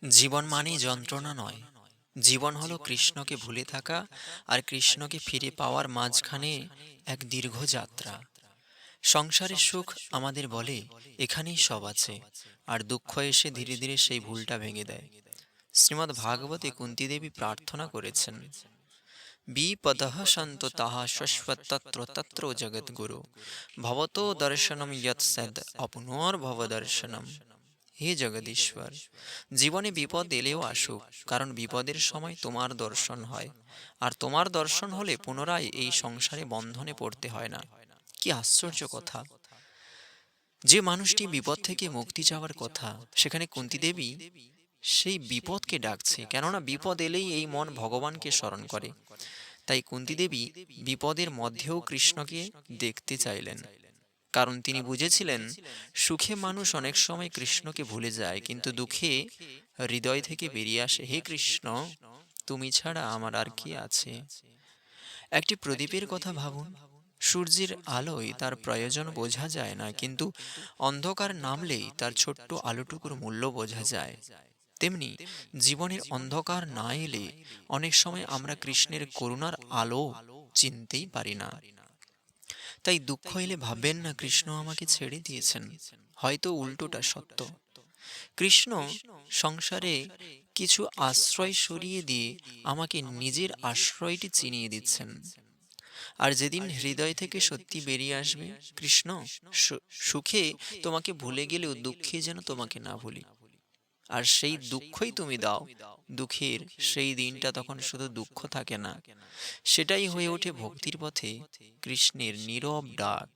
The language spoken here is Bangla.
জীবন মানেই যন্ত্রণা নয়। জীবন হলো কৃষ্ণকে ভুলে থাকা আর কৃষ্ণকে ফিরে পাওয়ার মাঝখানে এক দীর্ঘ যাত্রা। সংসারের সুখ আমাদের বলে এখানেই সব আছে, আর দুঃখ এসে ধীরে ধীরে সেই ভুলটা ভেঙে দেয়। শ্রীমদ্ ভাগবতে কুন্তী দেবী প্রার্থনা করেছেন, বিপদঃ সন্ত তাহা শশ্বৎ তত্র তত্র জগদ্গুরু ভবতো দর্শনম যৎসদ অপুনর্ভব দর্শনম। হে জগদীশ্বর, জীবনে বিপদ এলেও আসুক, কারণ বিপদের সময় তোমার দর্শন হয়, আর তোমার দর্শন হলে পুনরায় এই সংসারে বন্ধনে পড়তে হয় না। কি আশ্চর্য কথা! যে মানুষটি বিপদ থেকে মুক্তি চাওয়ার কথা, সেখানে কুন্তী দেবী সেই বিপদকে ডাকছে, কেননা বিপদ এলেই এই মন ভগবানকে স্মরণ করে। তাই কুন্তী দেবী বিপদের মধ্যেও কৃষ্ণকে দেখতে চাইলেন, কারণ তিনি বুঝেছিলেন সুখে মানুষ অনেক সময় কৃষ্ণকে ভুলে যায়, কিন্তু দুঃখে হৃদয় থেকে বেরিয়ে আসে, হে কৃষ্ণ, তুমি ছাড়া আমার আর কি আছে। একটি প্রদীপের কথা ভাবুন। সূর্যের আলোয় তার প্রয়োজন বোঝা যায় না, কিন্তু অন্ধকার নামলেই তার ছোট্ট আলোটুকুর মূল্য বোঝা যায়। তেমনি জীবনের অন্ধকার না এলে অনেক সময় আমরা কৃষ্ণের করুণার আলো চিনতেই পারি না। তাই দুঃখ এলে ভাববেন না কৃষ্ণ আমাকে ছেড়ে দিয়েছেন, হয়তো উল্টোটা সত্য। কৃষ্ণ সংসারে কিছু আশ্রয় সরিয়ে দিয়ে আমাকে নিজের আশ্রয়টি চিনিয়ে দিচ্ছেন। আর যেদিন হৃদয় থেকে সত্যি বেরিয়ে আসবে, কৃষ্ণ, সুখে তোমাকে ভুলে গেলেও দুঃখে যেন তোমাকে না ভুলি, আর সেই দুঃখই তুমি দাও, দুঃখের সেই দিনটা তখন শুধু দুঃখ থাকে না, সেটাই হয়ে ওঠে ভক্তির পথে কৃষ্ণের নীরব ডাক।